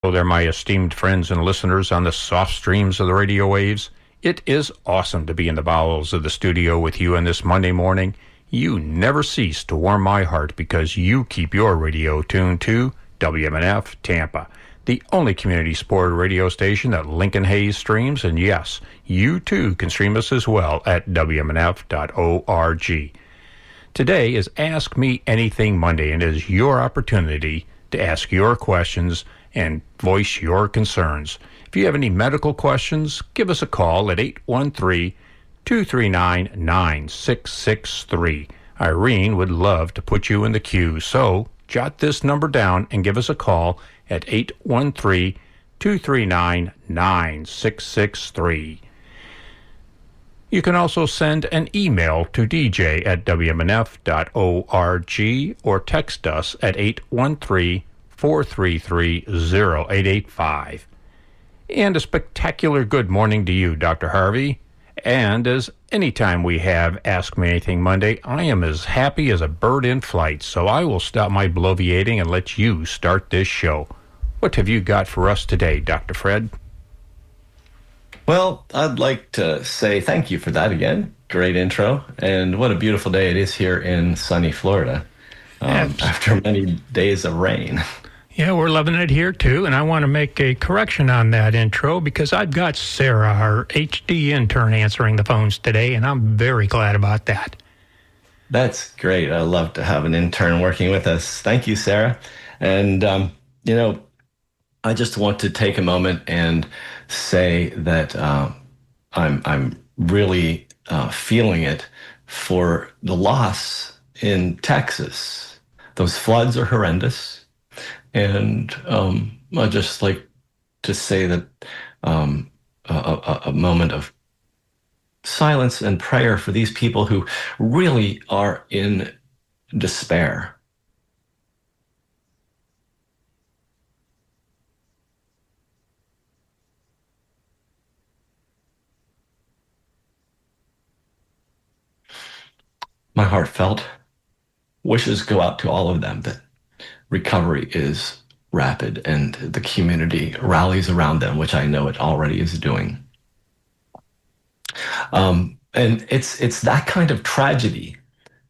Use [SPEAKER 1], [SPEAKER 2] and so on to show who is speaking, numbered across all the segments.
[SPEAKER 1] Hello there, my esteemed friends and listeners on the soft streams of the radio waves. It is awesome to be in the bowels of the studio with you on this Monday morning. You never cease to warm my heart because you keep your radio tuned to WMNF Tampa, the only community supported radio station that Lincoln Hayes streams. And yes, you too can stream us as well at WMNF.org. Today is Ask Me Anything Monday, and it is your opportunity to ask your questions and voice your concerns. If you have any medical questions, give us a call at 813-239-9663. Irene would love to put you in the queue, so jot this number down and give us a call at 813-239-9663. You can also send an email to dj@wmnf.org or text us at 813-433-0885. And a spectacular good morning to you, Dr. Harvey. And as anytime we have Ask Me Anything Monday, I am as happy as a bird in flight, so I will stop my bloviating and let you start this show. What have you got for us today, Dr. Fred?
[SPEAKER 2] Well, I'd like to say thank you for that again. Great intro. And what a beautiful day it is here in sunny Florida after many days of rain.
[SPEAKER 3] Yeah, we're loving it here too. And I want to make a correction on that intro because I've got Sarah, our HD intern, answering the phones today, and I'm very glad about that.
[SPEAKER 2] That's great. I love to have an intern working with us. Thank you, Sarah. And, I just want to take a moment and say that I'm really feeling it for the loss in Texas. Those floods are horrendous, and I'd just like to say that a moment of silence and prayer for these people who really are in despair. My heartfelt wishes go out to all of them that recovery is rapid and the community rallies around them, which I know it already is doing. And it's that kind of tragedy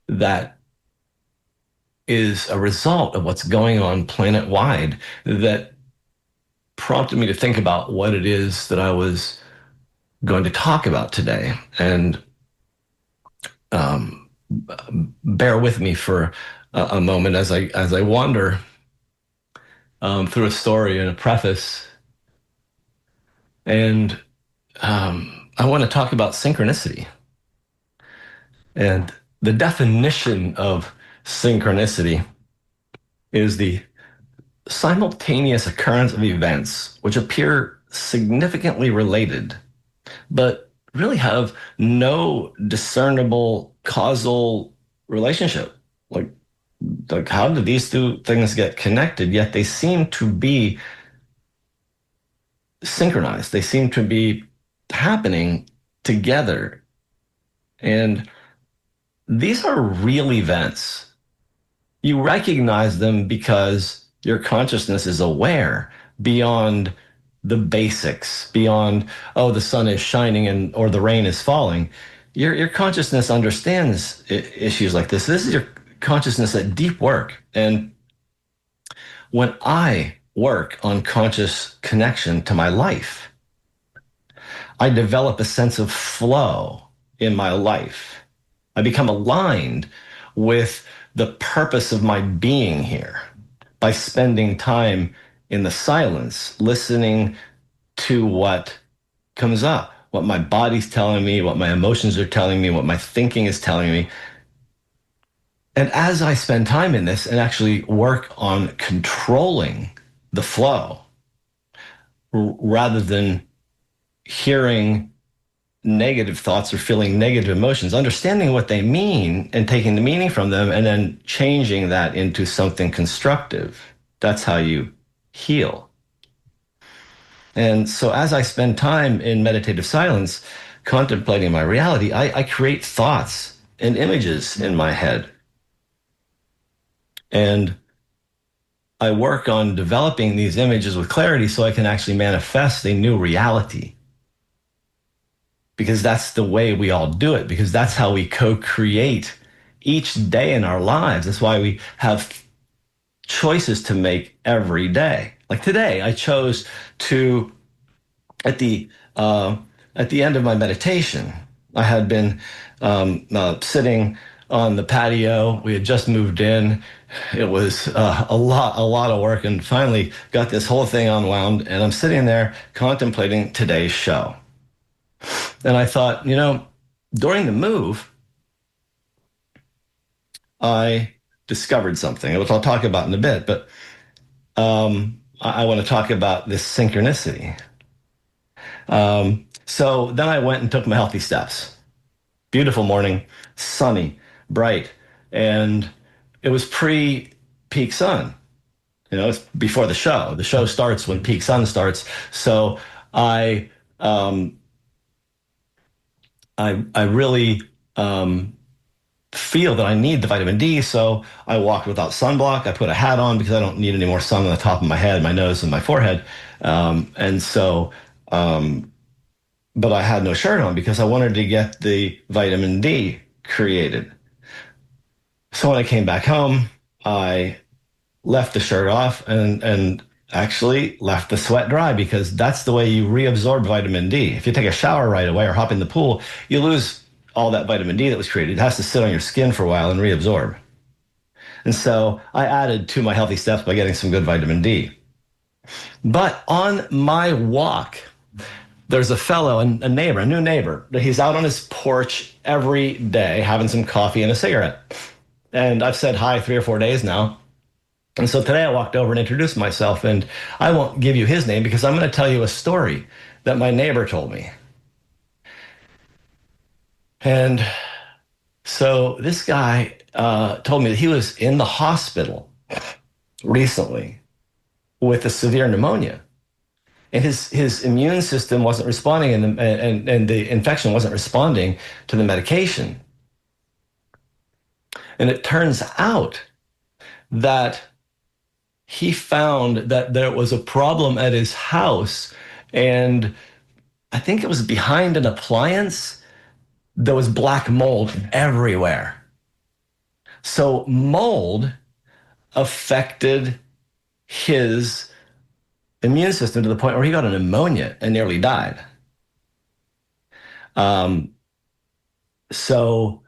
[SPEAKER 2] that is a result of what's going on planet-wide that prompted me to think about what it is that I was going to talk about today. And bear with me for a moment as I wander through a story and a preface. And I want to talk about synchronicity. And the definition of synchronicity is the simultaneous occurrence of events which appear significantly related, but really have no discernible causal relationship. Like how do these two things get connected, yet they seem to be synchronized? They seem to be happening together. And these are real events. You recognize them because your consciousness is aware beyond the basics, beyond, oh, the sun is shining or the rain is falling. Your consciousness understands issues like this. This is your consciousness at deep work. And when I work on conscious connection to my life, I develop a sense of flow in my life. I become aligned with the purpose of my being here by spending time in the silence, listening to what comes up, what my body's telling me, what my emotions are telling me, what my thinking is telling me. And as I spend time in this and actually work on controlling the flow, rather than hearing negative thoughts or feeling negative emotions, understanding what they mean and taking the meaning from them and then changing that into something constructive, that's how you heal. And so as I spend time in meditative silence, contemplating my reality, I create thoughts and images in my head. And I work on developing these images with clarity so I can actually manifest a new reality. Because that's the way we all do it, because that's how we co-create each day in our lives. That's why we have choices to make every day. Like today, I chose to, at the end of my meditation, I had been sitting on the patio. We had just moved in. It was a lot of work, and finally got this whole thing unwound. And I'm sitting there contemplating today's show. And I thought, during the move, I discovered something, which I'll talk about in a bit. But I want to talk about this synchronicity. So then I went and took my healthy steps. Beautiful morning, sunny, bright, and it was pre-peak sun. It's before the show. The show starts when peak sun starts. So I really feel that I need the vitamin D, so I walked without sunblock. I put a hat on because I don't need any more sun on the top of my head, my nose, and my forehead. But I had no shirt on because I wanted to get the vitamin D created. So when I came back home, I left the shirt off and actually left the sweat dry, because that's the way you reabsorb vitamin D. If you take a shower right away or hop in the pool, you lose all that vitamin D that was created. It has to sit on your skin for a while and reabsorb. And so I added to my healthy steps by getting some good vitamin D. But on my walk, there's a fellow, a new neighbor. He's out on his porch every day having some coffee and a cigarette. And I've said hi 3 or 4 days now. And so today I walked over and introduced myself, and I won't give you his name because I'm going to tell you a story that my neighbor told me. And so this guy told me that he was in the hospital recently with a severe pneumonia. And his immune system wasn't responding, and the infection wasn't responding to the medication. And it turns out that he found that there was a problem at his house, and I think it was behind an appliance. There was black mold everywhere. So mold affected his immune system to the point where he got a pneumonia and nearly died. So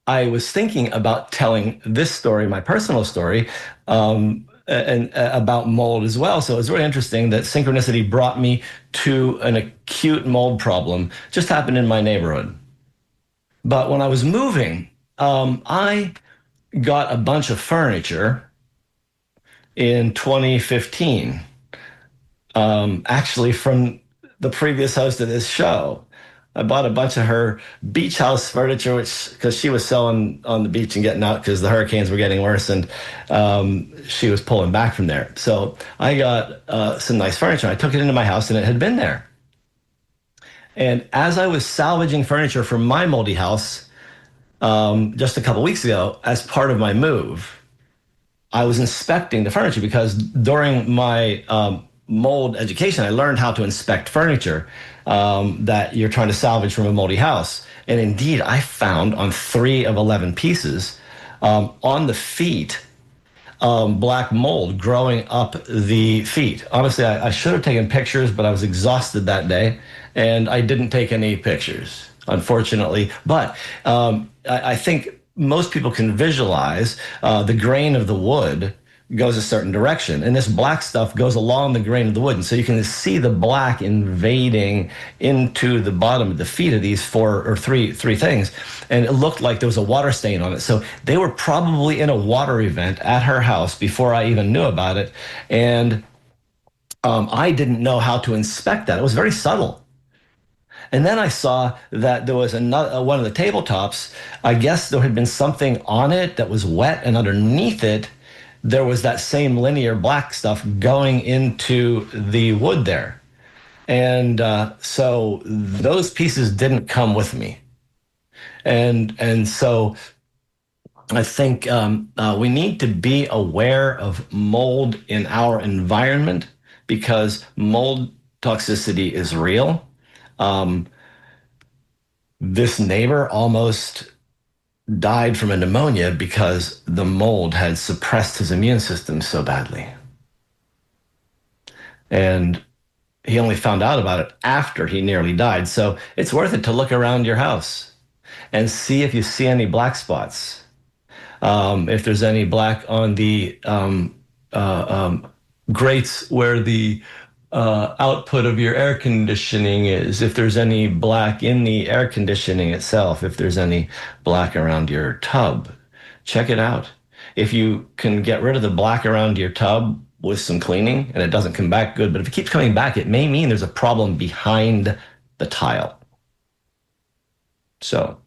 [SPEAKER 2] I was thinking about telling this story, my personal story, and about mold as well. So it was really interesting that synchronicity brought me to an acute mold problem. Just happened in my neighborhood. But when I was moving, I got a bunch of furniture in 2015, actually from the previous host of this show. I bought a bunch of her beach house furniture, because she was selling on the beach and getting out because the hurricanes were getting worse, and she was pulling back from there. So I got some nice furniture. I took it into my house, and it had been there. And as I was salvaging furniture from my moldy house just a couple weeks ago, as part of my move, I was inspecting the furniture, because during my mold education, I learned how to inspect furniture that you're trying to salvage from a moldy house. And indeed, I found on 3 of 11 pieces on the feet, black mold growing up the feet. Honestly, I should have taken pictures, but I was exhausted that day, and I didn't take any pictures, unfortunately. But I think most people can visualize the grain of the wood goes a certain direction, and this black stuff goes along the grain of the wood, and so you can see the black invading into the bottom of the feet of these three things, and it looked like there was a water stain on it. So they were probably in a water event at her house before I even knew about it, and I didn't know how to inspect that. It was very subtle. And then I saw that there was another one of the tabletops. I guess there had been something on it that was wet, and underneath it, there was that same linear black stuff going into the wood there. And so those pieces didn't come with me. And so I think we need to be aware of mold in our environment because mold toxicity is real. Um, this neighbor almost died from a pneumonia because the mold had suppressed his immune system so badly. And he only found out about it after he nearly died. So it's worth it to look around your house and see if you see any black spots. If there's any black on the grates where the output of your air conditioning is, if there's any black in the air conditioning itself, if there's any black around your tub, check it out. If you can get rid of the black around your tub with some cleaning and it doesn't come back, good. But if it keeps coming back, it may mean there's a problem behind the tile. So,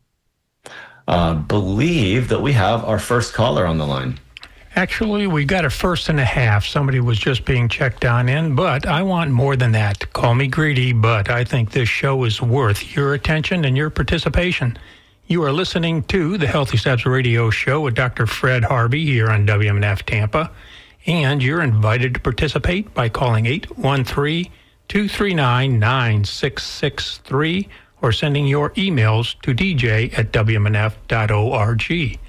[SPEAKER 2] believe that we have our first caller on the line.
[SPEAKER 3] Actually, we got a first and a half. Somebody was just being checked on in, but I want more than that. Call me greedy, but I think this show is worth your attention and your participation. You are listening to the Healthy Steps Radio Show with Dr. Fred Harvey here on WMNF Tampa, and you're invited to participate by calling 813-239-9663 or sending your emails to dj@wmnf.org.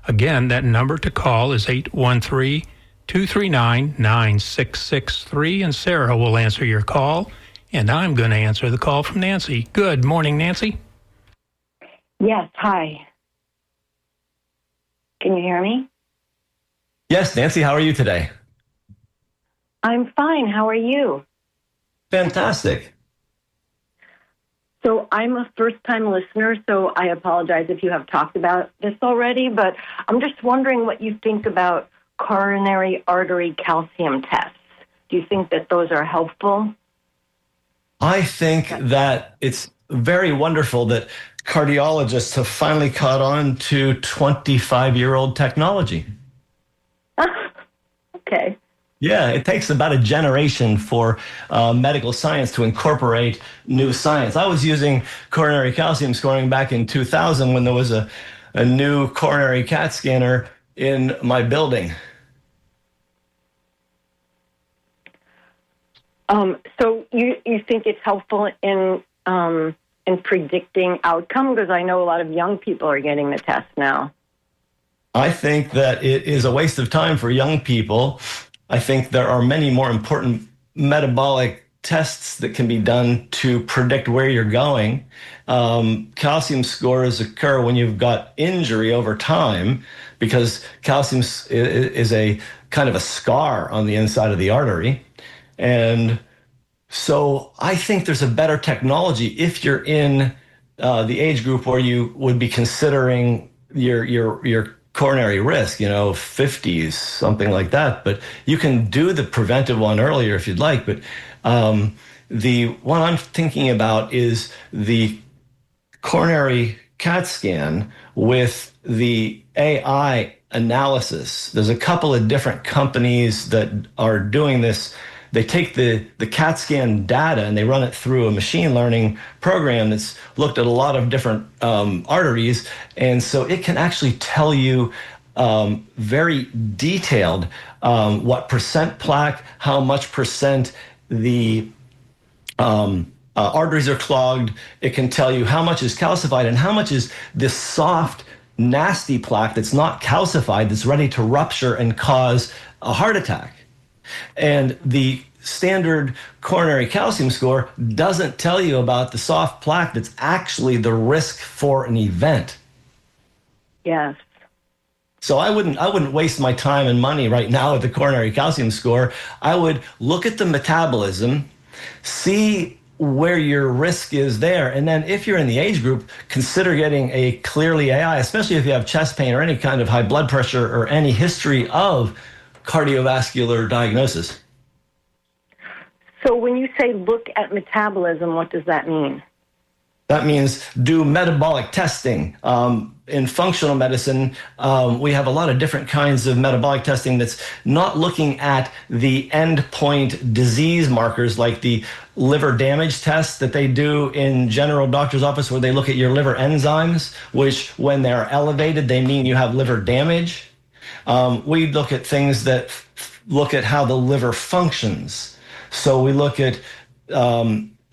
[SPEAKER 3] Again, that number to call is 813-239-9663, and Sarah will answer your call, and I'm going to answer the call from Nancy. Good morning, Nancy.
[SPEAKER 4] Yes, hi. Can you hear me?
[SPEAKER 2] Yes, Nancy, how are you today?
[SPEAKER 4] I'm fine. How are you?
[SPEAKER 2] Fantastic.
[SPEAKER 4] So I'm a first-time listener, so I apologize if you have talked about this already, but I'm just wondering what you think about coronary artery calcium tests. Do you think that those are helpful?
[SPEAKER 2] I think that it's very wonderful that cardiologists have finally caught on to 25-year-old technology.
[SPEAKER 4] Okay.
[SPEAKER 2] Yeah, it takes about a generation for medical science to incorporate new science. I was using coronary calcium scoring back in 2000 when there was a new coronary CAT scanner in my building.
[SPEAKER 4] So you think it's helpful in predicting outcome? Because I know a lot of young people are getting the test now.
[SPEAKER 2] I think that it is a waste of time for young people. I think there are many more important metabolic tests that can be done to predict where you're going. Calcium scores occur when you've got injury over time because calcium is a kind of a scar on the inside of the artery. And so I think there's a better technology if you're in the age group where you would be considering your coronary risk, 50s, something like that. But you can do the preventive one earlier if you'd like. But the one I'm thinking about is the coronary CAT scan with the AI analysis. There's a couple of different companies that are doing this. They take the CAT scan data and they run it through a machine learning program that's looked at a lot of different arteries. And so it can actually tell you very detailed what percent plaque, how much percent the arteries are clogged. It can tell you how much is calcified and how much is this soft, nasty plaque that's not calcified, that's ready to rupture and cause a heart attack. And the standard coronary calcium score doesn't tell you about the soft plaque that's actually the risk for an event.
[SPEAKER 4] Yes.
[SPEAKER 2] So I wouldn't waste my time and money right now with the coronary calcium score. I would look at the metabolism, see where your risk is there, and then if you're in the age group, consider getting a Clearly AI, especially if you have chest pain or any kind of high blood pressure or any history of cardiovascular diagnosis.
[SPEAKER 4] So when you say look at metabolism, what does that mean?
[SPEAKER 2] That means do metabolic testing. in functional medicine, we have a lot of different kinds of metabolic testing that's not looking at the endpoint disease markers like the liver damage test that they do in general doctor's office, where they look at your liver enzymes, which when they're elevated, they mean you have liver damage. We look at things that look at how the liver functions. So we look at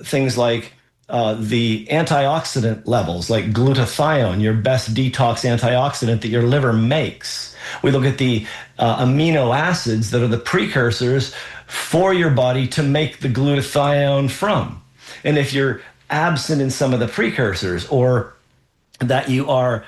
[SPEAKER 2] things like the antioxidant levels, like glutathione, your best detox antioxidant that your liver makes. We look at the amino acids that are the precursors for your body to make the glutathione from. And if you're absent in some of the precursors, or that you are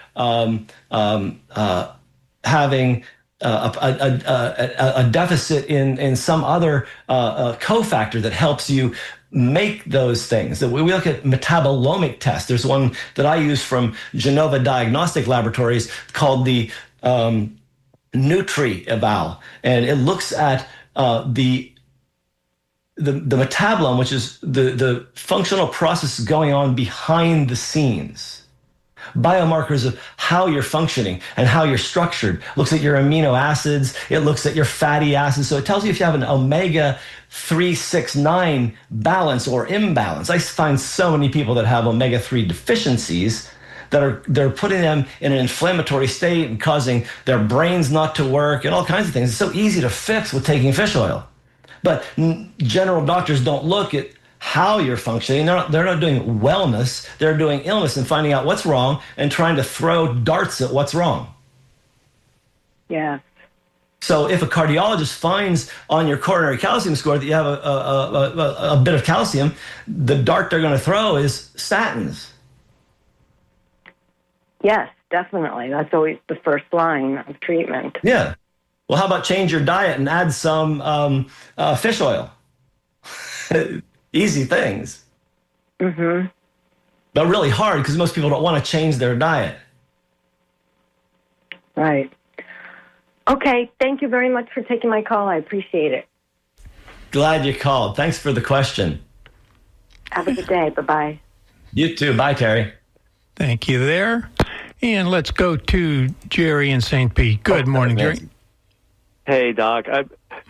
[SPEAKER 2] having a deficit in some other cofactor that helps you make those things. We look at metabolomic tests. There's one that I use from Genova Diagnostic Laboratories called the Nutri-Eval, and it looks at the metabolome, which is the functional process going on behind the scenes. Biomarkers of how you're functioning and how you're structured. Looks at your amino acids. It looks at your fatty acids. So it tells you if you have an omega 369 balance or imbalance. I find so many people that have omega 3 deficiencies that they're putting them in an inflammatory state and causing their brains not to work and all kinds of things. It's so easy to fix with taking fish oil. But general doctors don't look at how you're functioning. They're not doing wellness. They're doing illness and finding out what's wrong and trying to throw darts at what's wrong.
[SPEAKER 4] Yeah.
[SPEAKER 2] So if a cardiologist finds on your coronary calcium score that you have a bit of calcium, the dart they're going to throw is statins.
[SPEAKER 4] Yes, definitely. That's always the first line of treatment.
[SPEAKER 2] Yeah. Well, how about change your diet and add some fish oil? Easy things.
[SPEAKER 4] Mm-hmm.
[SPEAKER 2] But really hard because most people don't want to change their diet.
[SPEAKER 4] Right. Okay, thank you very much for taking my call. I appreciate it.
[SPEAKER 2] Glad you called. Thanks for the question.
[SPEAKER 4] Have a good day. Bye-bye.
[SPEAKER 2] You too. Bye, Terry.
[SPEAKER 3] Thank you there. And let's go to Jerry in St. Pete. Good morning, Jerry.
[SPEAKER 5] Hey, Doc.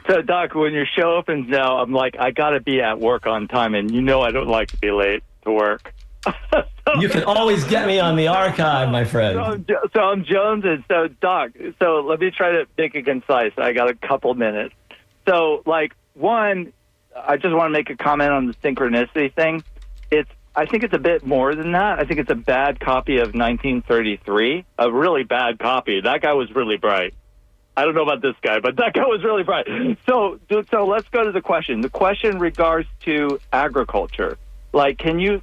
[SPEAKER 5] So, Doc, when your show opens now, I'm like, I got to be at work on time, and you know I don't like to be late to work.
[SPEAKER 2] You can always get me on the archive, my friend.
[SPEAKER 5] So I'm jonesing. So, Doc, so let me try to make it concise. I got a couple minutes. So, one, I just want to make a comment on the synchronicity thing. I think it's a bit more than that. I think it's a bad copy of 1933, a really bad copy. That guy was really bright. I don't know about this guy, but that guy was really bright. So let's go to the question. The question regards to agriculture. Can you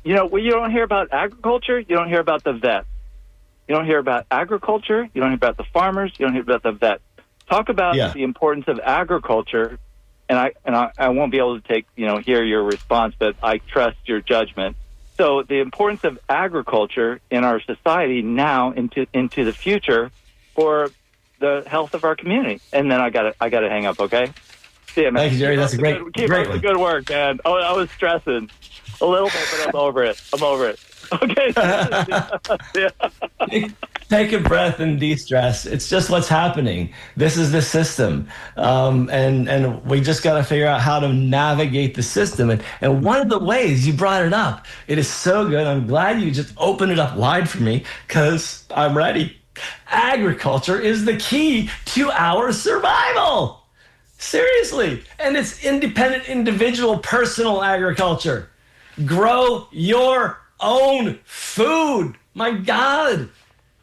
[SPEAKER 5] don't hear about agriculture, you don't hear about the vets. You don't hear about agriculture, you don't hear about the farmers, you don't hear about the vets. Talk about the importance of agriculture, and I won't be able to hear your response, but I trust your judgment. So the importance of agriculture in our society now into the future for the health of our community. And then I got to hang up, okay? See you, man.
[SPEAKER 2] Thank you, Jerry. That's great
[SPEAKER 5] one. Good work, man. Oh, I was stressing a little bit, but I'm over it. Okay. Yeah.
[SPEAKER 2] Take a breath and de-stress. It's just what's happening. This is the system. And we just got to figure out how to navigate the system. And one of the ways you brought it up, it is so good. I'm glad you just opened it up wide for me because I'm ready. Agriculture is the key to our survival. Seriously. And it's independent, individual, personal agriculture. Grow your own food. My God,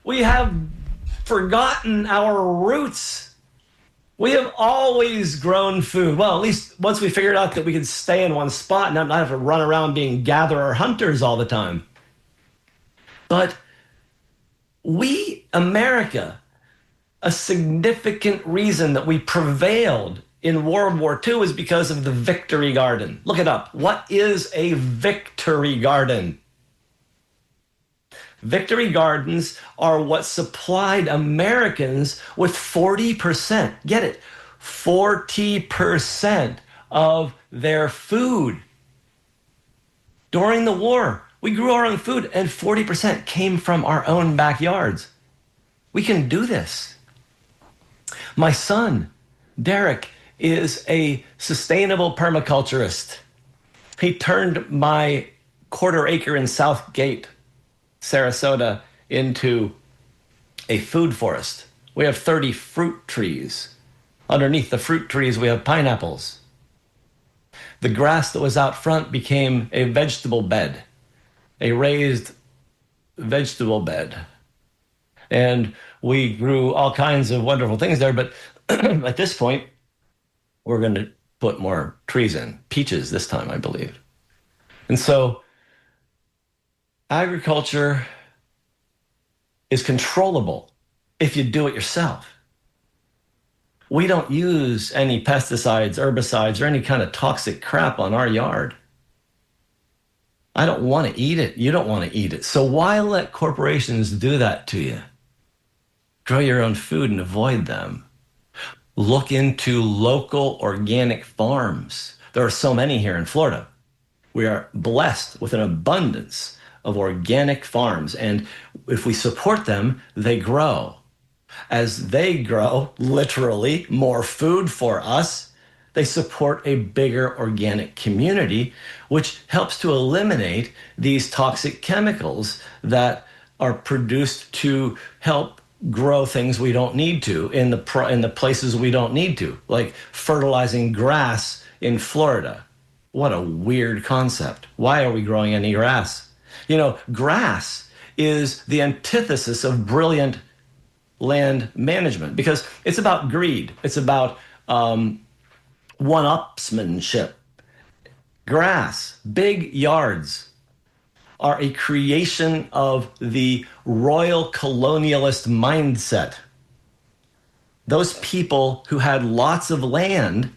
[SPEAKER 2] we have forgotten our roots. We have always grown food. Well, at least once we figured out that we could stay in one spot and not have to run around being gatherer hunters all the time. But we, America, a significant reason that we prevailed in World War II is because of the Victory Garden. Look it up. What is a Victory Garden? Victory Gardens are what supplied Americans with 40%, get it, 40% of their food. During the war, We grew our own food, and 40% came from our own backyards. We can do this. My son, Derek, is a sustainable permaculturist. He turned my quarter acre in Southgate, Sarasota, into a food forest. We have 30 fruit trees. Underneath the fruit trees, we have pineapples. The grass that was out front became a vegetable bed, a raised vegetable bed. And we grew all kinds of wonderful things there, but at this point, we're going to put more trees in, peaches this time, I believe. And so agriculture is controllable if you do it yourself. We don't use any pesticides, herbicides, or any kind of toxic crap on our yard. I don't want to eat it. You don't want to eat it. So why let corporations do that to you? Grow your own food and avoid them. Look into local organic farms. There are so many here in Florida. We are blessed with an abundance of organic farms. And if we support them, they grow. As they grow, literally, more food for us, they support a bigger organic community, which helps to eliminate these toxic chemicals that are produced to help grow things we don't need to in the places we don't need to, like fertilizing grass in Florida. What a weird concept. Why are we growing any grass? You know, grass is the antithesis of brilliant land management because it's about greed. It's about one-upsmanship. Grass, big yards, are a creation of the royal colonialist mindset. Those people who had lots of land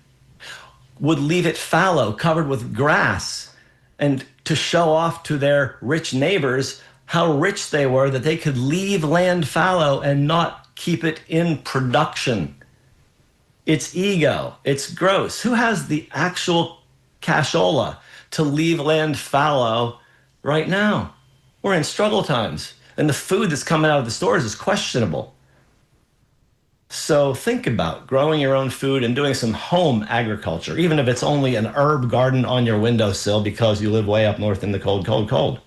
[SPEAKER 2] would leave it fallow, covered with grass, and to show off to their rich neighbors how rich they were, that they could leave land fallow and not keep it in production. It's ego. It's gross. Who has the actual cashola to leave land fallow right now? We're in struggle times, and the food that's coming out of the stores is questionable. So think about growing your own food and doing some home agriculture, even if it's only an herb garden on your windowsill because you live way up north in the cold, cold, cold.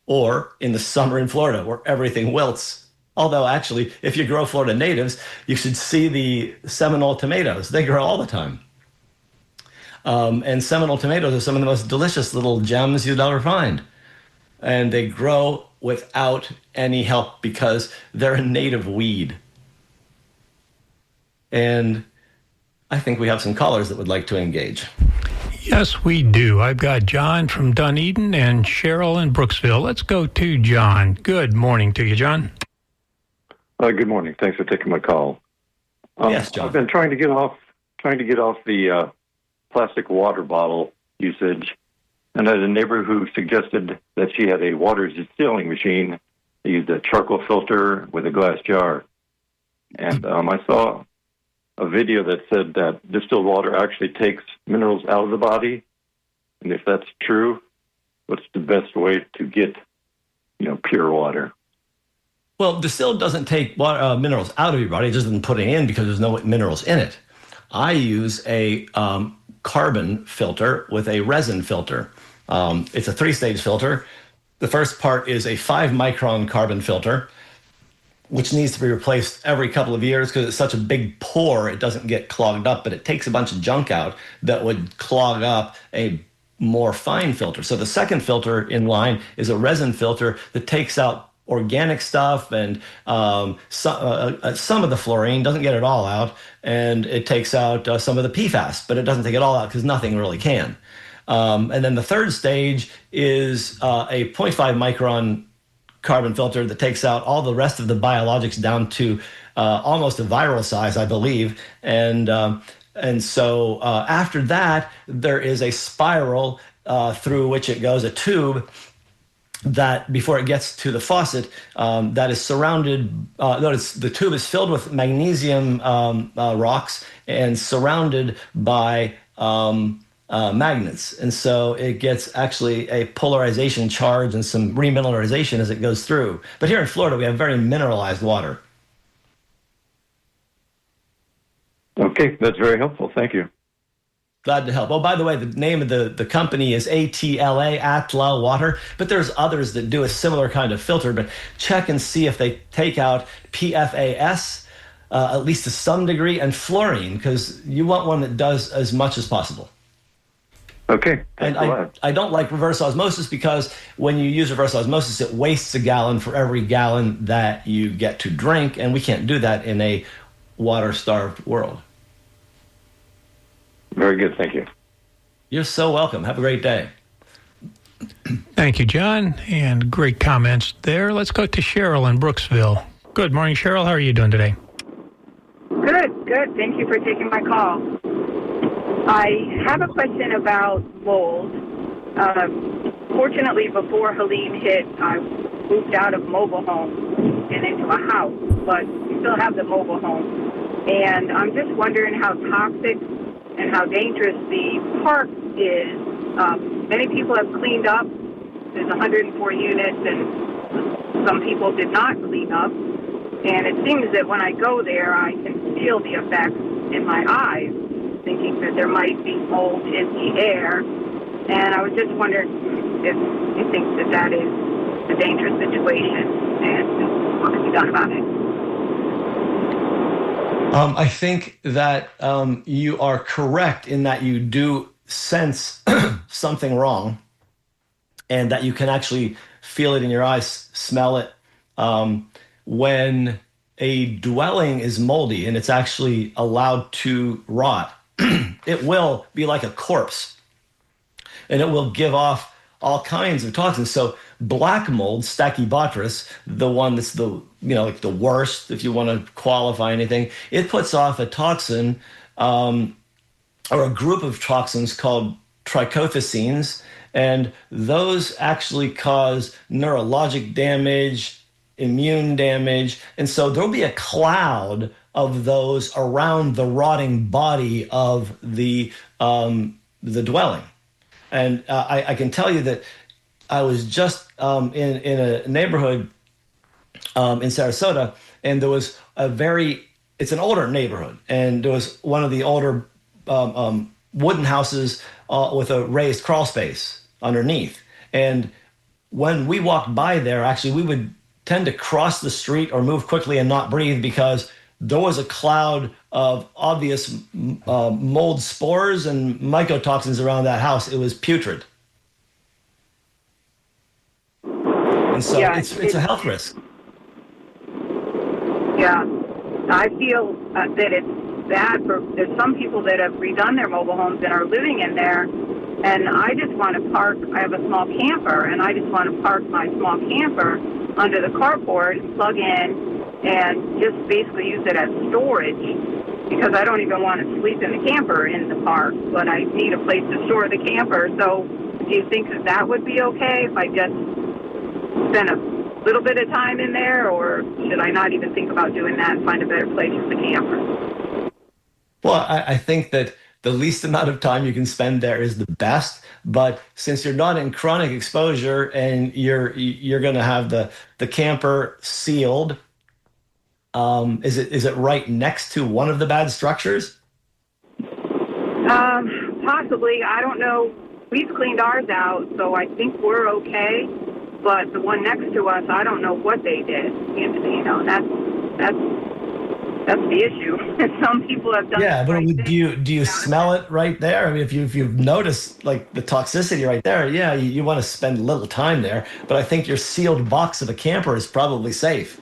[SPEAKER 2] Or in the summer in Florida where everything wilts. Although actually, if you grow Florida natives, you should see the Seminole tomatoes. They grow all the time. And Seminole tomatoes are some of the most delicious little gems you'd ever find. And they grow without any help because they're a native weed. And I think we have some callers that would like to engage.
[SPEAKER 3] Yes, we do. I've got John from Dunedin and Cheryl in Brooksville. Let's go to John. Good morning to you, John.
[SPEAKER 6] Good morning. Thanks for taking my call.
[SPEAKER 2] Yes, John.
[SPEAKER 6] I've been trying to get off the plastic water bottle usage, and I had a neighbor who suggested that she had a water distilling machine. They used a charcoal filter with a glass jar, and I saw a video that said that distilled water actually takes minerals out of the body, and if that's true, what's the best way to get, pure water?
[SPEAKER 2] Well, distilled doesn't take water, minerals out of your body. It just doesn't put it in because there's no minerals in it. I use a carbon filter with a resin filter. It's a 3-stage filter. The first part is a 5-micron carbon filter, which needs to be replaced every couple of years because it's such a big pore, it doesn't get clogged up, but it takes a bunch of junk out that would clog up a more fine filter. So the second filter in line is a resin filter that takes out organic stuff and some of the fluorine, doesn't get it all out, and it takes out some of the PFAS, but it doesn't take it all out because nothing really can. And then the third stage is a 0.5 micron carbon filter that takes out all the rest of the biologics down to almost a viral size, I believe. And so after that, there is a spiral through which it goes, a tube, that before it gets to the faucet, that is surrounded, notice the tube is filled with magnesium rocks and surrounded by magnets. And so it gets actually a polarization charge and some remineralization as it goes through. But here in Florida, we have very mineralized water.
[SPEAKER 6] Okay, that's very helpful. Thank you.
[SPEAKER 2] Glad to help. Oh, by the way, the name of the company is ATLA, Atla Water, but there's others that do a similar kind of filter. But check and see if they take out PFAS, at least to some degree, and fluorine, because you want one that does as much as possible.
[SPEAKER 6] Okay.
[SPEAKER 2] And I don't like reverse osmosis because when you use reverse osmosis, it wastes a gallon for every gallon that you get to drink, and we can't do that in a water-starved world.
[SPEAKER 6] Very good. Thank you.
[SPEAKER 2] You're so welcome. Have a great day.
[SPEAKER 3] Thank you, John, and great comments there. Let's go to Cheryl in Brooksville. Good morning, Cheryl. How are you doing today?
[SPEAKER 7] Good. Thank you for taking my call. I have a question about mold. Fortunately, before Helene hit, I moved out of mobile home and into a house, but we still have the mobile home. And I'm just wondering how toxic and how dangerous the park is. Many people have cleaned up. There's 104 units, and some people did not clean up. And it seems that when I go there, I can feel the effects in my eyes, thinking that there might be mold in the air. And I was just wondering if you think that that is a dangerous situation and what can be done about it.
[SPEAKER 2] I think that you are correct in that you do sense something wrong and that you can actually feel it in your eyes, smell it. When a dwelling is moldy and it's actually allowed to rot, it will be like a corpse and it will give off all kinds of toxins. So black mold, Stachybotrys, the one that's like the worst, if you want to qualify anything, it puts off a toxin or a group of toxins called trichothecenes, and those actually cause neurologic damage, immune damage, and so there'll be a cloud of those around the rotting body of the dwelling. And I can tell you that I was just in a neighborhood in Sarasota, and there was it's an older neighborhood, and there was one of the older wooden houses with a raised crawl space underneath. And when we walked by there, actually, we would tend to cross the street or move quickly and not breathe because there was a cloud of obvious mold spores and mycotoxins around that house. It was putrid. And so it's a health risk. Yeah,
[SPEAKER 7] I feel that it's bad there's some people that have redone their mobile homes and are living in there, and I just want to park. I have a small camper, and I just want to park my small camper under the carport and plug in and just basically use it as storage, because I don't even want to sleep in the camper in the park, but I need a place to store the camper. So do you think that would be okay if I just spend a little bit of time in there, or should I not even think about doing that and find a better place for the camper?
[SPEAKER 2] Well, I think that the least amount of time you can spend there is the best. But since you're not in chronic exposure and you're going to have the camper sealed, is it right next to one of the bad structures?
[SPEAKER 7] Possibly. I don't know. We've cleaned ours out, so I think we're okay. But the one next to us, I don't know what they did. You know, that's the issue. Some people have done.
[SPEAKER 2] Yeah, but
[SPEAKER 7] right
[SPEAKER 2] do you smell it right there? I mean, if you've noticed like the toxicity right there, yeah, you want to spend a little time there. But I think your sealed box of a camper is probably safe.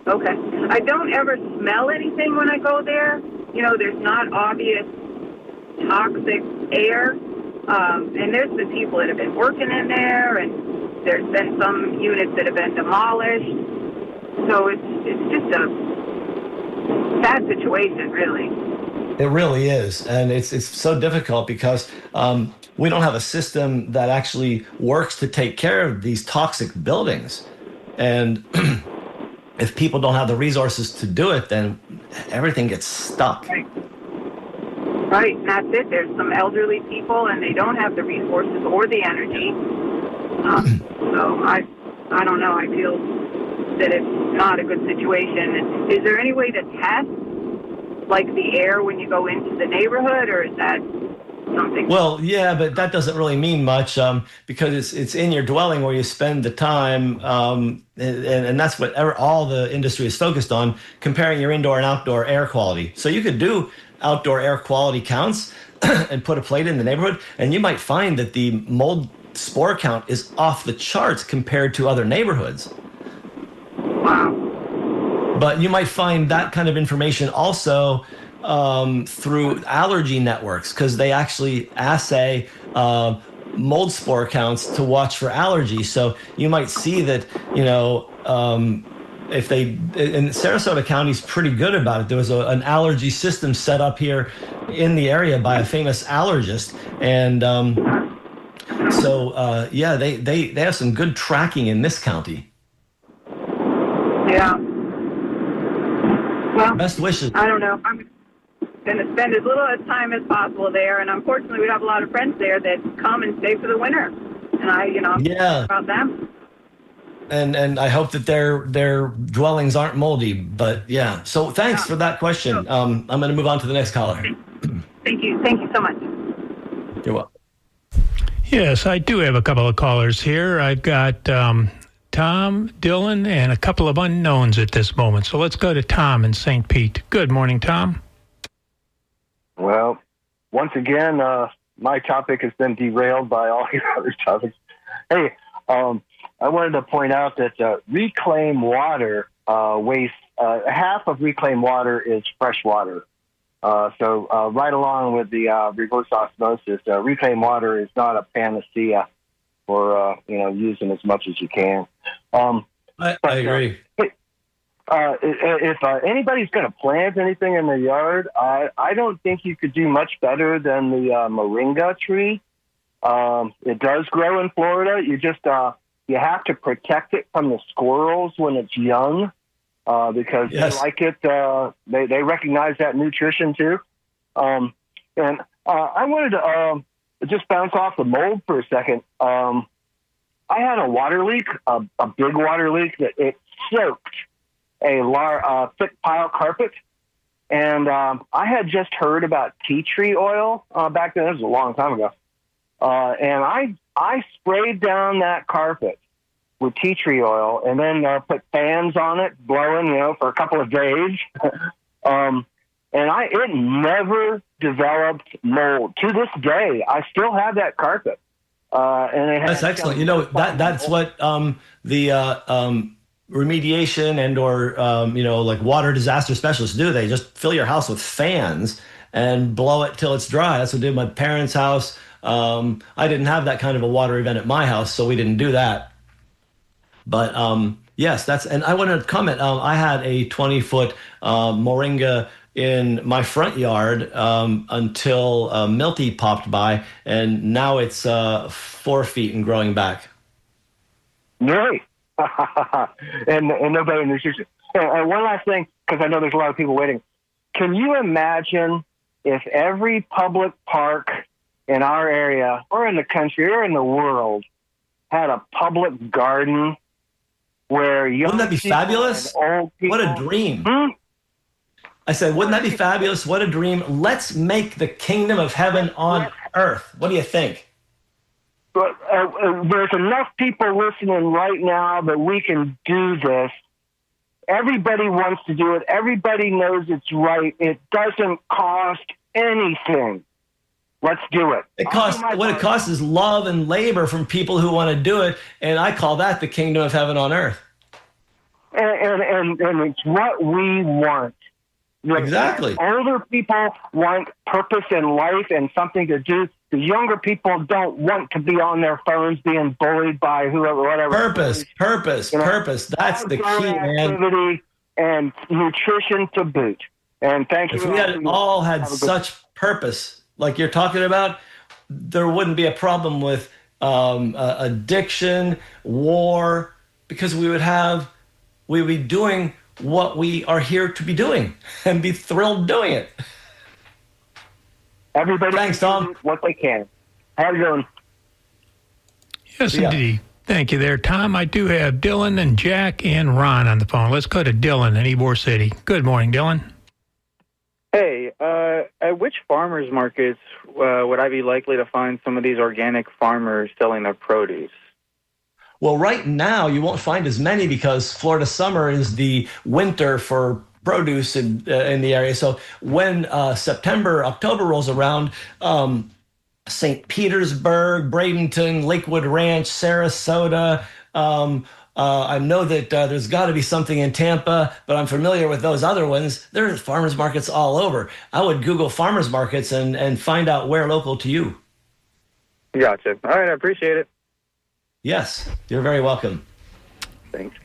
[SPEAKER 7] Okay. I don't ever smell anything when I go there. You know, there's not obvious toxic air. And there's been people that have been working in there, and there's been some units that have been demolished. So it's just a sad situation, really.
[SPEAKER 2] It really is. And it's so difficult because we don't have a system that actually works to take care of these toxic buildings. And if people don't have the resources to do it, then everything gets stuck.
[SPEAKER 7] Right, and that's it. There's some elderly people, and they don't have the resources or the energy. So I don't know. I feel that it's not a good situation. Is there any way to test, like, the air when you go into the neighborhood, or is that something?
[SPEAKER 2] Well, yeah, but that doesn't really mean much because it's in your dwelling where you spend the time, and that's what all the industry is focused on, comparing your indoor and outdoor air quality. So you could do outdoor air quality counts and put a plate in the neighborhood, and you might find that the mold spore count is off the charts compared to other neighborhoods.
[SPEAKER 7] Wow.
[SPEAKER 2] But you might find that kind of information also through allergy networks, because they actually assay mold spore counts to watch for allergies. So you might see that, if they, and Sarasota County's pretty good about it. There was an allergy system set up here in the area by a famous allergist. And yeah, they have some good tracking in this county.
[SPEAKER 7] Yeah. Well,
[SPEAKER 2] best wishes.
[SPEAKER 7] I don't know. I'm going to spend as little time as possible there, and unfortunately, we have a lot of friends there that come and stay for the winter, and I'm
[SPEAKER 2] yeah
[SPEAKER 7] about them.
[SPEAKER 2] And I hope that their dwellings aren't moldy. But yeah, so thanks for that question. I'm going to move on to the next caller.
[SPEAKER 7] Thank you so much.
[SPEAKER 2] You're welcome.
[SPEAKER 3] Yes, I do have a couple of callers here. I've got Tom, Dylan, and a couple of unknowns at this moment. So let's go to Tom in St. Pete. Good morning, Tom.
[SPEAKER 8] Well, once again, my topic has been derailed by all your other topics. Hey, I wanted to point out that reclaimed water waste, half of reclaimed water is fresh water. So right along with the reverse osmosis, reclaimed water is not a panacea for using as much as you can.
[SPEAKER 2] I agree.
[SPEAKER 8] If anybody's going to plant anything in their yard, I don't think you could do much better than the moringa tree. It does grow in Florida. You just you have to protect it from the squirrels when it's young, because
[SPEAKER 2] yes.
[SPEAKER 8] They like it. They recognize that nutrition too. And I wanted to just bounce off the mold for a second. I had a water leak, a big water leak that it soaked a thick pile carpet. And I had just heard about tea tree oil back then. It was a long time ago. And I sprayed down that carpet with tea tree oil and then put fans on it, blowing, for a couple of days. And it never developed mold. To this day, I still have that carpet. And
[SPEAKER 2] that's excellent. That's what the remediation and or like water disaster specialists do. They just fill your house with fans and blow it till it's dry. That's what I did at my parents' house. I didn't have that kind of a water event at my house, so we didn't do that. But yes, and I wanted to comment. I had a 20-foot moringa in my front yard until Milty popped by, and now it's 4 feet and growing back.
[SPEAKER 8] Really? and nobody nutrition. And one last thing, because I know there's a lot of people waiting. Can you imagine if every public park in our area, or in the country, or in the world, had a public garden where young
[SPEAKER 2] wouldn't that be fabulous?
[SPEAKER 8] Old people,
[SPEAKER 2] what a dream! I said, wouldn't that be fabulous? What a dream! Let's make the kingdom of heaven on earth. What do you think?
[SPEAKER 8] But there's enough people listening right now that we can do this. Everybody wants to do it. Everybody knows it's right. It doesn't cost anything. Let's do it.
[SPEAKER 2] It costs is love and labor from people who want to do it, and I call that the kingdom of heaven on earth.
[SPEAKER 8] And it's what we want.
[SPEAKER 2] Exactly.
[SPEAKER 8] Older people want purpose in life and something to do. The younger people don't want to be on their phones being bullied by whoever, whatever.
[SPEAKER 2] Purpose. That's the key, man.
[SPEAKER 8] Activity and nutrition to boot. And thank you.
[SPEAKER 2] If we had all had such purpose, like you're talking about, there wouldn't be a problem with addiction, war, because we would be doing what we are here to be doing and be thrilled doing it.
[SPEAKER 8] Everybody
[SPEAKER 2] Thanks, Tom.
[SPEAKER 8] do what they can. Have a good one.
[SPEAKER 3] Yes, indeed. Thank you there, Tom. I do have Dylan and Jack and Ron on the phone. Let's go to Dylan in Ybor City. Good morning, Dylan.
[SPEAKER 9] Hey, at which farmers markets would I be likely to find some of these organic farmers selling their produce?
[SPEAKER 2] Well, right now you won't find as many because Florida summer is the winter for produce in the area. So when September, October rolls around, St. Petersburg, Bradenton, Lakewood Ranch, Sarasota. I know that there's got to be something in Tampa, but I'm familiar with those other ones. There's farmers markets all over. I would Google farmers markets and find out where local to you.
[SPEAKER 9] Gotcha. All right, I appreciate it.
[SPEAKER 2] Yes, you're very welcome.
[SPEAKER 9] Thanks.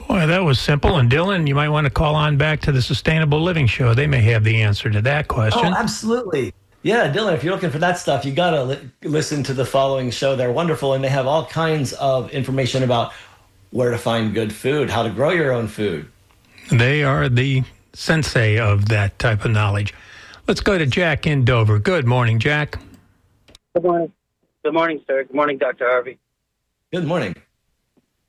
[SPEAKER 3] Boy, that was simple. And Dylan, you might want to call on back to the Sustainable Living Show. They may have the answer to that question.
[SPEAKER 2] Oh, absolutely. Yeah, Dylan, if you're looking for that stuff, you got to listen to the following show. They're wonderful, and they have all kinds of information about where to find good food, how to grow your own food.
[SPEAKER 3] They are the sensei of that type of knowledge. Let's go to Jack in Dover. Good morning, Jack.
[SPEAKER 10] Good morning. Good morning, sir. Good morning, Dr. Harvey.
[SPEAKER 2] Good morning.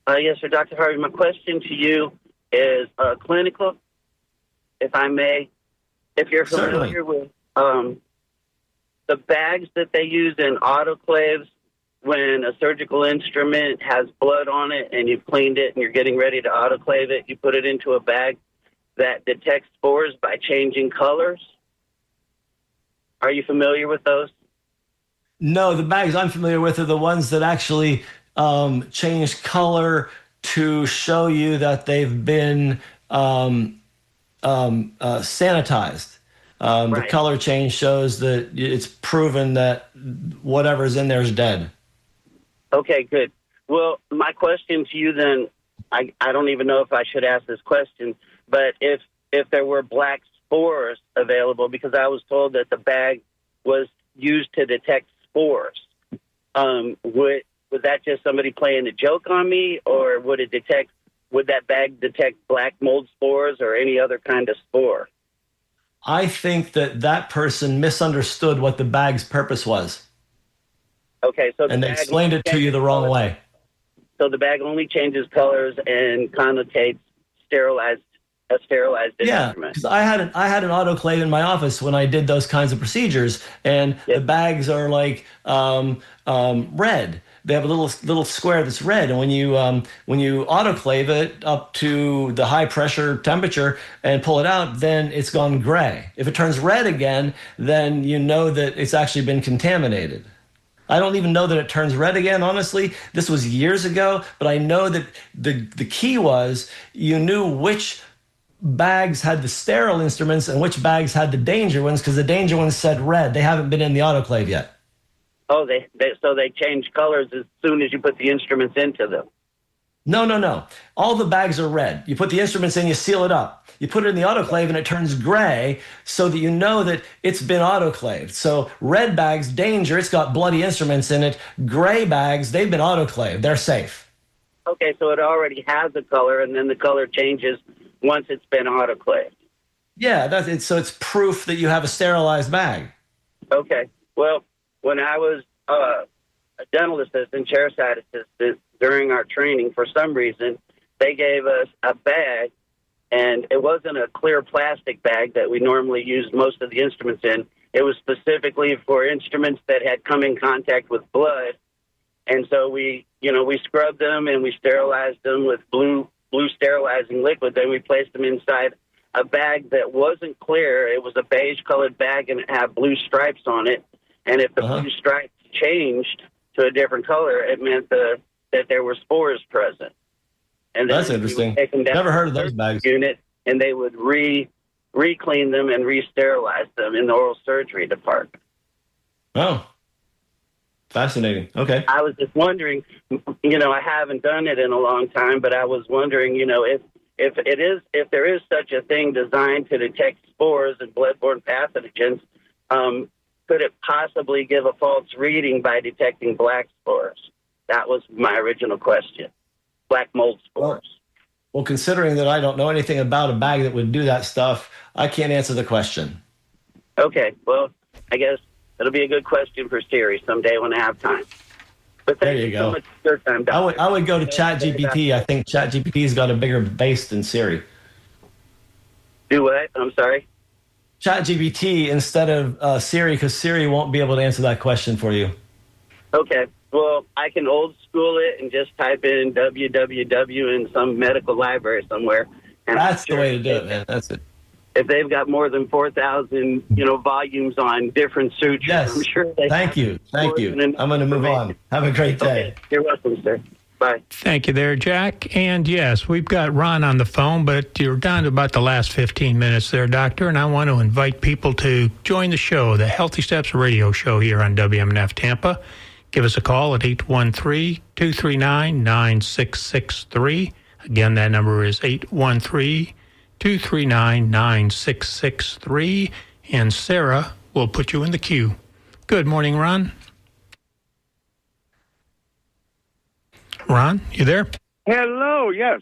[SPEAKER 10] Yes, sir, Dr. Harvey. My question to you is clinical, if I may. If you're familiar with the bags that they use in autoclaves when a surgical instrument has blood on it and you've cleaned it and you're getting ready to autoclave it, you put it into a bag that detects spores by changing colors. Are you familiar with those?
[SPEAKER 2] No, the bags I'm familiar with are the ones that actually change color to show you that they've been sanitized.
[SPEAKER 10] Right.
[SPEAKER 2] The color change shows that it's proven that whatever's in there is dead.
[SPEAKER 10] Okay, good. Well, my question to you then, I don't even know if I should ask this question, but if there were black spores available, because I was told that the bag was used to detect spores, would that just somebody playing a joke on me, or would that bag detect black mold spores or any other kind of spore?
[SPEAKER 2] I think that person misunderstood what the bag's purpose was.
[SPEAKER 10] Okay, so
[SPEAKER 2] and they explained it to you the wrong way.
[SPEAKER 10] So the bag only changes colors and connotates a sterilized
[SPEAKER 2] Yeah,
[SPEAKER 10] instrument.
[SPEAKER 2] because I had an autoclave in my office when I did those kinds of procedures, and the bags are like red. They have a little square that's red, and when you autoclave it up to the high pressure temperature and pull it out, then it's gone gray. If it turns red again, then you know that it's actually been contaminated. I don't even know that it turns red again, honestly. This was years ago, but I know that the key was you knew which bags had the sterile instruments and which bags had the danger ones, because the danger ones said red. They haven't been in the autoclave yet.
[SPEAKER 10] Oh, so they change colors as soon as you put the instruments into them.
[SPEAKER 2] No. All the bags are red. You put the instruments in, you seal it up. You put it in the autoclave and it turns gray so that you know that it's been autoclaved. So red bags, danger, it's got bloody instruments in it. Gray bags, they've been autoclaved. They're safe.
[SPEAKER 10] Okay, so it already has a color, and then the color changes once it's been autoclaved.
[SPEAKER 2] Yeah, that's it. So it's proof that you have a sterilized bag.
[SPEAKER 10] Okay. Well, when I was a dental assistant, chairside assistant, during our training, for some reason, they gave us a bag, and it wasn't a clear plastic bag that we normally use most of the instruments in. It was specifically for instruments that had come in contact with blood. And so we scrubbed them and we sterilized them with blue sterilizing liquid. Then we placed them inside a bag that wasn't clear. It was a beige-colored bag, and it had blue stripes on it. And if the blue stripes changed to a different color, it meant that there were spores present. And then
[SPEAKER 2] that's interesting.
[SPEAKER 10] We would take them down
[SPEAKER 2] Never heard of
[SPEAKER 10] to the
[SPEAKER 2] those bags.
[SPEAKER 10] unit, and they would re-clean them and re-sterilize them in the oral surgery department.
[SPEAKER 2] Oh, fascinating. Okay.
[SPEAKER 10] I was just wondering, I haven't done it in a long time, but I was wondering, if there is such a thing designed to detect spores and bloodborne pathogens, could it possibly give a false reading by detecting black spores? That was my original question. Black mold spores.
[SPEAKER 2] Well, considering that I don't know anything about a bag that would do that stuff, I can't answer the question.
[SPEAKER 10] Okay, well, I guess It'll be a good question for Siri someday when I have time. But thank
[SPEAKER 2] There you
[SPEAKER 10] so
[SPEAKER 2] go.
[SPEAKER 10] much for your time, Doctor.
[SPEAKER 2] I would go to ChatGPT. I think ChatGPT's got a bigger base than Siri.
[SPEAKER 10] Do what? I'm sorry.
[SPEAKER 2] ChatGPT instead of Siri, because Siri won't be able to answer that question for you.
[SPEAKER 10] Okay. Well, I can old school it and just type in www in some medical library somewhere. And
[SPEAKER 2] That's the way to do it, man. That's it.
[SPEAKER 10] If they've got more than 4,000, volumes on different sutures,
[SPEAKER 2] Yes.
[SPEAKER 10] I'm sure they
[SPEAKER 2] Thank you. I'm going to move on. Have a great day.
[SPEAKER 10] Okay. You're welcome, sir. Bye.
[SPEAKER 3] Thank you there, Jack. And yes, we've got Ron on the phone, but you're down to about the last 15 minutes there, Doctor. And I want to invite people to join the show, the Healthy Steps radio show here on WMNF Tampa. Give us a call at 813-239-9663. Again, that number is 813-239-9663. And Sarah will put you in the queue. Good morning, Ron. Ron, you there?
[SPEAKER 11] Hello, yes.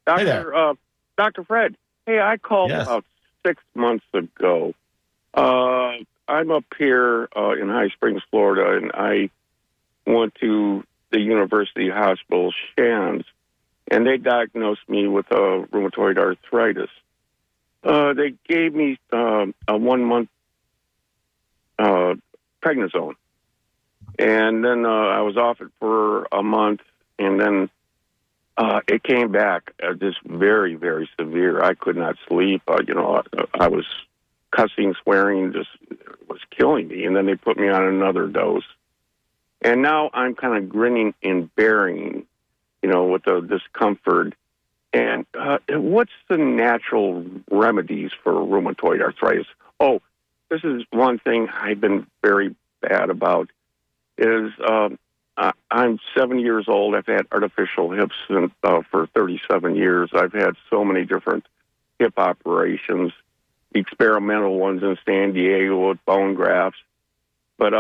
[SPEAKER 2] Hey there.
[SPEAKER 11] Dr. Fred. Hey, I called about 6 months ago. I'm up here in High Springs, Florida, and I went to the University Hospital, Shands, and they diagnosed me with rheumatoid arthritis. They gave me a 1 month prednisone, and then I was off it for a month, and then it came back just very, very severe. I could not sleep. I was cussing, swearing, just it was killing me. And then they put me on another dose. And now I'm kind of grinning and bearing, with the discomfort. And what's the natural remedies for rheumatoid arthritis? Oh, this is one thing I've been very bad about is I'm 70 years old. I've had artificial hips for 37 years. I've had so many different hip operations, experimental ones in San Diego with bone grafts. But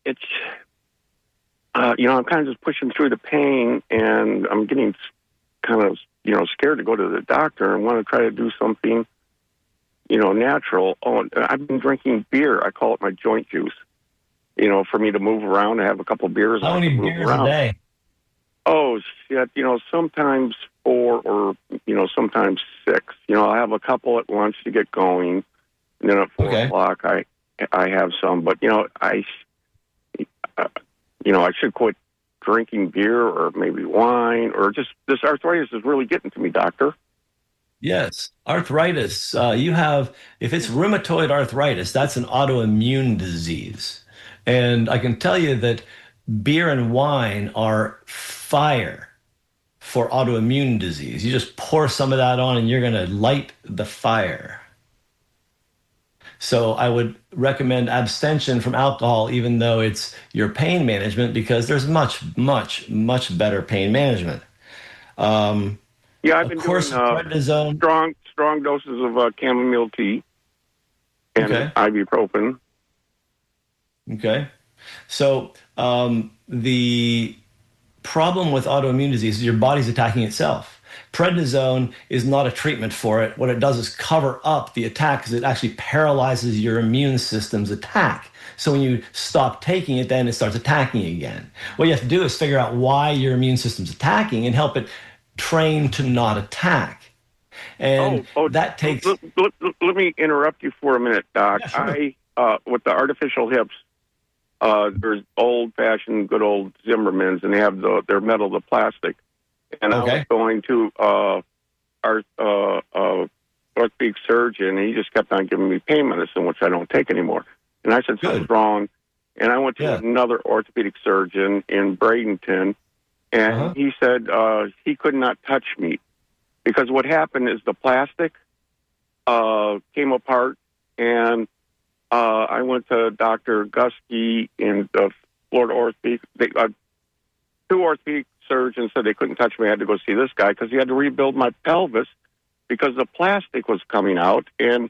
[SPEAKER 11] it's, I'm kind of just pushing through the pain, and I'm getting kind of, scared to go to the doctor and want to try to do something, natural. Oh, I've been drinking beer. I call it my joint juice. For me to move around and have a couple beers.
[SPEAKER 2] How many beers a day?
[SPEAKER 11] Oh, shit. Sometimes 4 or, sometimes 6. I'll have a couple at lunch to get going. And then at 4 o'clock, I have some. But, I should quit drinking beer or maybe wine or just this arthritis is really getting to me, doctor.
[SPEAKER 2] Yes, arthritis. If it's rheumatoid arthritis, that's an autoimmune disease. And I can tell you that beer and wine are fire for autoimmune disease. You just pour some of that on and you're going to light the fire. So I would recommend abstention from alcohol, even though it's your pain management, because there's much, much, much better pain management.
[SPEAKER 11] I've been doing strong doses of chamomile tea and ibuprofen.
[SPEAKER 2] Okay. So the problem with autoimmune disease is your body's attacking itself. Prednisone is not a treatment for it. What it does is cover up the attack because it actually paralyzes your immune system's attack. So when you stop taking it, then it starts attacking again. What you have to do is figure out why your immune system's attacking and help it train to not attack. And that takes...
[SPEAKER 11] Let me interrupt you for a minute, Doc.
[SPEAKER 2] Yeah, sure.
[SPEAKER 11] With the artificial hips, there's old-fashioned, good old Zimmermans, and they have their metal to plastic. And I was going to our orthopedic surgeon, and he just kept on giving me pain medicine, which I don't take anymore. And I said, something's wrong. And I went to another orthopedic surgeon in Bradenton, and he said he could not touch me. Because what happened is the plastic came apart, and I went to Dr. Gusky in the Florida orthopedic. 2 orthopedic surgeons said they couldn't touch me. I had to go see this guy because he had to rebuild my pelvis because the plastic was coming out. And,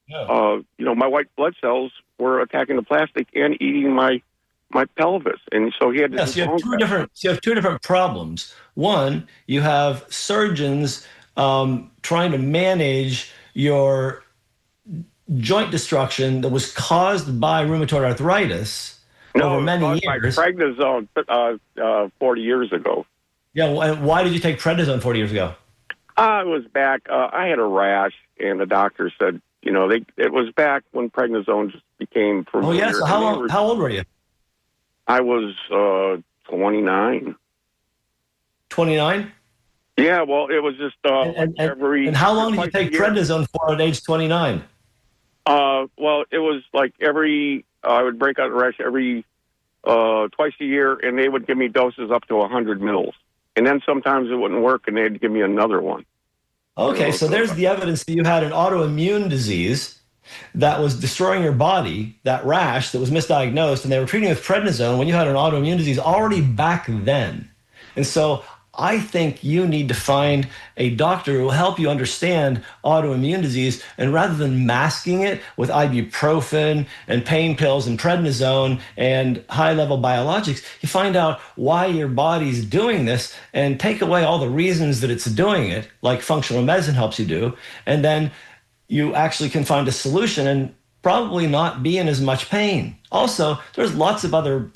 [SPEAKER 11] my white blood cells were attacking the plastic and eating my pelvis. And so he had to
[SPEAKER 2] you have two different problems. One, you have surgeons trying to manage your joint destruction that was caused by rheumatoid arthritis over many years.
[SPEAKER 11] No, it was by prednisone 40 years ago.
[SPEAKER 2] Yeah, why did you take prednisone 40 years ago?
[SPEAKER 11] It was back. I had a rash, and the doctor said, it was back when prednisone just became familiar.
[SPEAKER 2] Oh, yeah. So how old were you?
[SPEAKER 11] I was 29.
[SPEAKER 2] 29?
[SPEAKER 11] Yeah, well, it was just
[SPEAKER 2] and how long did you take prednisone for at age 29?
[SPEAKER 11] Well, it was like I would break out a rash every twice a year, and they would give me doses up to 100 mils. And then sometimes it wouldn't work, and they'd give me another one.
[SPEAKER 2] Okay, so there's the evidence that you had an autoimmune disease that was destroying your body, that rash that was misdiagnosed, and they were treating it with prednisone when you had an autoimmune disease already back then. And so I think you need to find a doctor who will help you understand autoimmune disease, and rather than masking it with ibuprofen and pain pills and prednisone and high-level biologics, you find out why your body's doing this and take away all the reasons that it's doing it, like functional medicine helps you do, and then you actually can find a solution and probably not be in as much pain. Also, there's lots of other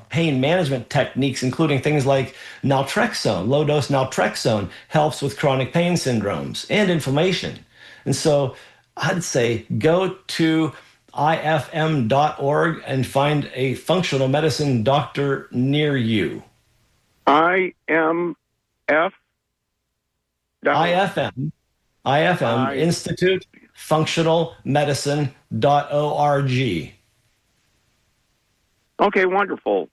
[SPEAKER 2] pain management techniques, including things like naltrexone. Low-dose naltrexone helps with chronic pain syndromes and inflammation. And so I'd say go to ifm.org and find a functional medicine doctor near you.
[SPEAKER 11] IMF?
[SPEAKER 2] IFM, Institute Functional Medicine.org.
[SPEAKER 11] Okay, wonderful.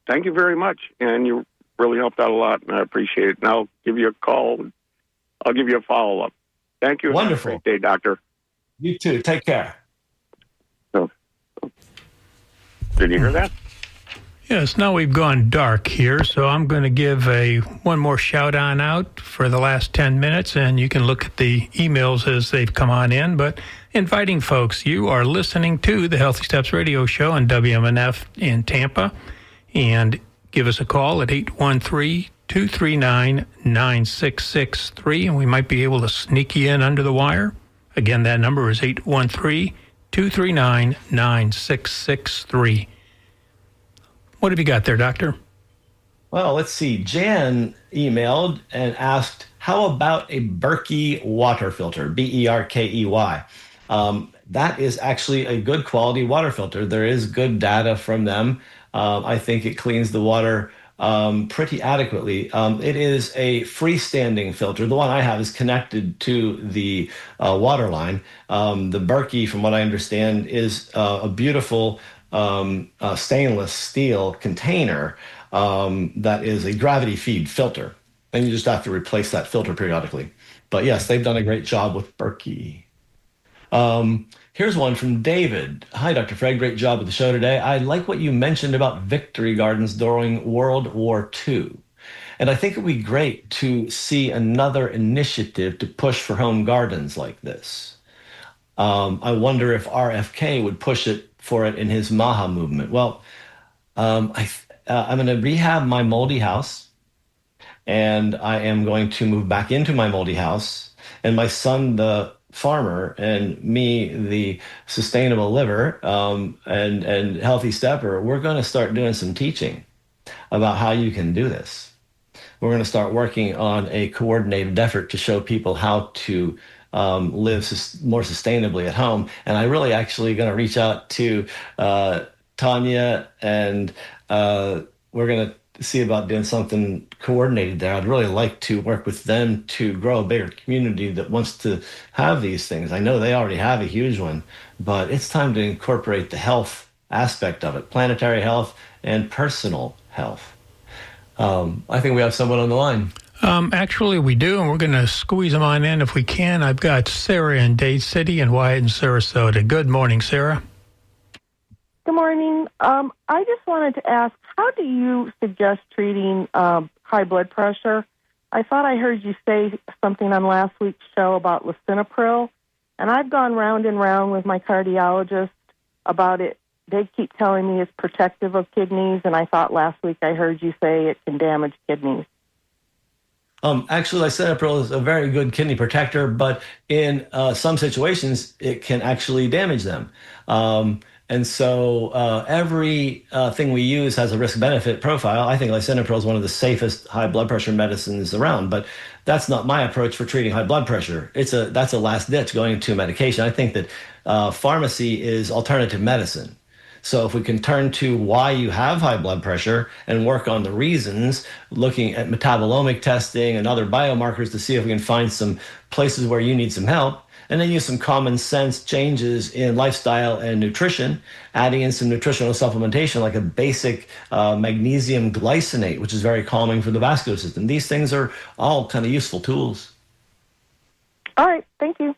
[SPEAKER 11] Thank you very much, and you really helped out a lot, and I appreciate it. And I'll give you a call. I'll give you a follow-up. Thank you.
[SPEAKER 2] Wonderful.
[SPEAKER 11] Have a great day, Doctor.
[SPEAKER 2] You too. Take care.
[SPEAKER 11] So, did you hear that?
[SPEAKER 3] Yes, now we've gone dark here, so I'm going to give one more shout-on out for the last 10 minutes, and you can look at the emails as they've come on in, but inviting folks, you are listening to the Healthy Steps Radio Show on WMNF in Tampa, and give us a call at 813-239-9663, and we might be able to sneak you in under the wire. Again, that number is 813-239-9663. What have you got there, Doctor?
[SPEAKER 2] Well, let's see. Jan emailed and asked, how about a Berkey water filter, Berkey? That is actually a good quality water filter. There is good data from them. I think it cleans the water pretty adequately. It is a freestanding filter. The one I have is connected to the water line. The Berkey, from what I understand, is a beautiful stainless steel container that is a gravity feed filter. And you just have to replace that filter periodically. But yes, they've done a great job with Berkey. Here's one from David. Hi, Dr. Fred. Great job with the show today. I like what you mentioned about victory gardens during World War II. And I think it would be great to see another initiative to push for home gardens like this. I wonder if RFK would push for it in his Maha movement. Well, I'm going to rehab my moldy house, and I am going to move back into my moldy house. And my son, the farmer, and me, the sustainable liver and healthy stepper, we're going to start doing some teaching about how you can do this. We're going to start working on a coordinated effort to show people how to live more sustainably at home. And I really actually going to reach out to Tanya, and we're going to see about doing something coordinated there. I'd really like to work with them to grow a bigger community that wants to have these things. I know they already have a huge one, but it's time to incorporate the health aspect of it, planetary health and personal health. I think we have someone on the line.
[SPEAKER 3] Actually, we do, and we're going to squeeze them on in if we can. I've got Sarah in Dade City and Wyatt in Sarasota. Good morning, Sarah.
[SPEAKER 12] Good morning. I just wanted to ask, how do you suggest treating high blood pressure? I thought I heard you say something on last week's show about lisinopril, and I've gone round and round with my cardiologist about it. They keep telling me it's protective of kidneys, and I thought last week I heard you say it can damage kidneys.
[SPEAKER 2] Actually, lisinopril is a very good kidney protector, but in some situations, it can actually damage them. And so every thing we use has a risk-benefit profile. I think lisinopril is one of the safest high blood pressure medicines around, but that's not my approach for treating high blood pressure. That's a last ditch going into medication. I think that pharmacy is alternative medicine. So if we can turn to why you have high blood pressure and work on the reasons, looking at metabolomic testing and other biomarkers to see if we can find some places where you need some help, and then use some common sense changes in lifestyle and nutrition, adding in some nutritional supplementation like a basic magnesium glycinate, which is very calming for the vascular system. These things are all kind of useful tools.
[SPEAKER 12] All right. Thank you.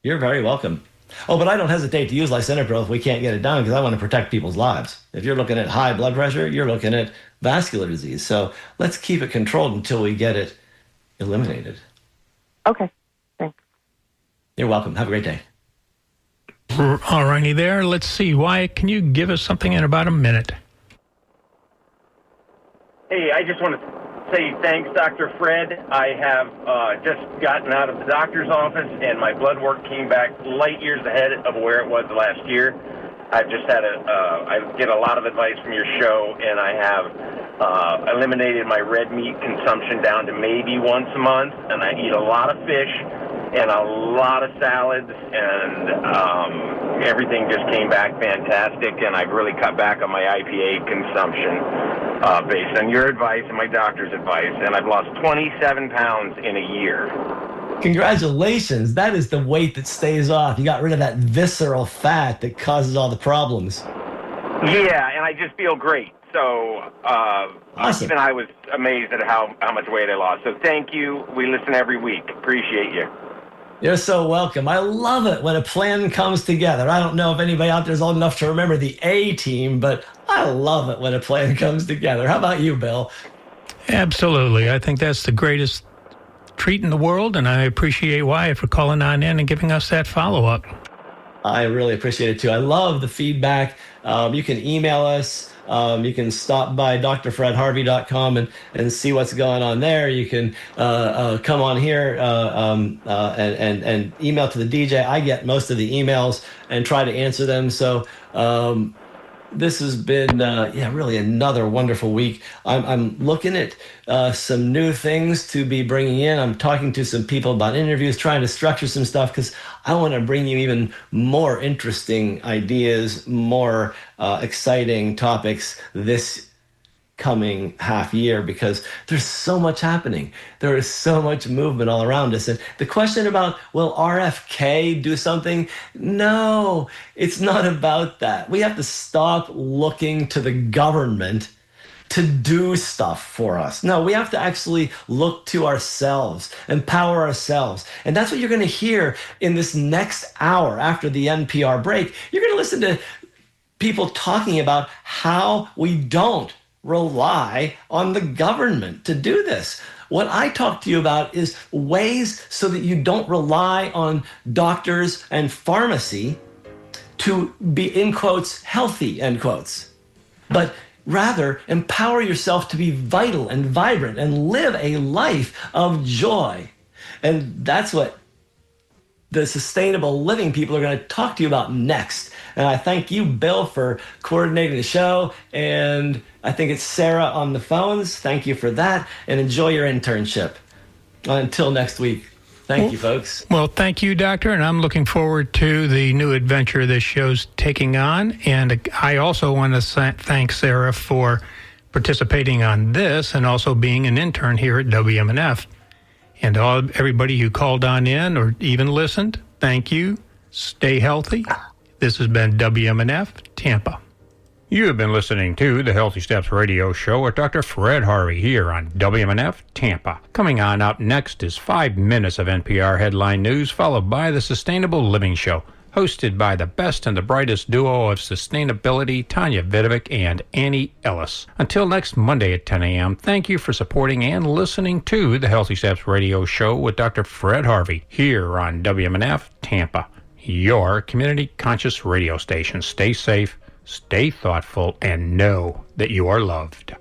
[SPEAKER 2] You're very welcome. Oh, but I don't hesitate to use lisinopril if we can't get it done, because I want to protect people's lives. If you're looking at high blood pressure, you're looking at vascular disease. So let's keep it controlled until we get it eliminated.
[SPEAKER 12] Okay. Thanks.
[SPEAKER 2] You're welcome. Have a great day.
[SPEAKER 3] All righty there. Let's see. Wyatt, can you give us something in about a minute?
[SPEAKER 13] Hey, I just want to say thanks, Dr. Fred. I have just gotten out of the doctor's office, and my blood work came back light years ahead of where it was last year. I've just had I get a lot of advice from your show, and I have eliminated my red meat consumption down to maybe once a month, and I eat a lot of fish and a lot of salads, and everything just came back fantastic, and I've really cut back on my IPA consumption based on your advice and my doctor's advice, and I've lost 27 pounds in a year.
[SPEAKER 2] Congratulations. That is the weight that stays off. You got rid of that visceral fat that causes all the problems.
[SPEAKER 13] Yeah, and I just feel great. So
[SPEAKER 2] awesome.
[SPEAKER 13] Even I was amazed at how much weight I lost. So thank you. We listen every week. Appreciate you.
[SPEAKER 2] You're so welcome. I love it when a plan comes together. I don't know if anybody out there is old enough to remember the A-team, but I love it when a plan comes together. How about you, Bill?
[SPEAKER 3] Absolutely. I think that's the greatest treat in the world, and I appreciate Wyatt for calling on in and giving us that follow-up.
[SPEAKER 2] I really appreciate it, too. I love the feedback. You can email us. You can stop by drfredharvey.com and see what's going on there. You can come on here and email to the DJ. I get most of the emails and try to answer them. So this has been, really another wonderful week. I'm looking at some new things to be bringing in. I'm talking to some people about interviews, trying to structure some stuff, because I want to bring you even more interesting ideas, more exciting topics this coming half year, because there's so much happening. There is so much movement all around us. And the question about, will RFK do something? No, it's not about that. We have to stop looking to the government to do stuff for us. No, we have to actually look to ourselves, empower ourselves. And that's what you're going to hear in this next hour after the NPR break. You're going to listen to people talking about how we don't rely on the government to do this. What I talk to you about is ways so that you don't rely on doctors and pharmacy to be, in quotes, healthy, end quotes, but rather empower yourself to be vital and vibrant and live a life of joy. And that's what the sustainable living people are going to talk to you about next. And I thank you, Bill, for coordinating the show. And I think it's Sarah on the phones. Thank you for that. And enjoy your internship. Until next week. Thank you, folks.
[SPEAKER 3] Well, thank you, Doctor. And I'm looking forward to the new adventure this show's taking on. And I also want to thank Sarah for participating on this and also being an intern here at WMNF. And everybody who called on in or even listened, thank you. Stay healthy. This has been WMNF Tampa.
[SPEAKER 1] You have been listening to the Healthy Steps Radio Show with Dr. Fred Harvey here on WMNF Tampa. Coming on up next is 5 minutes of NPR headline news, followed by the Sustainable Living Show, hosted by the best and the brightest duo of sustainability, Tanya Vidovic and Annie Ellis. Until next Monday at 10 a.m., thank you for supporting and listening to the Healthy Steps Radio Show with Dr. Fred Harvey here on WMNF Tampa, your community conscious radio station. Stay safe, stay thoughtful, and know that you are loved.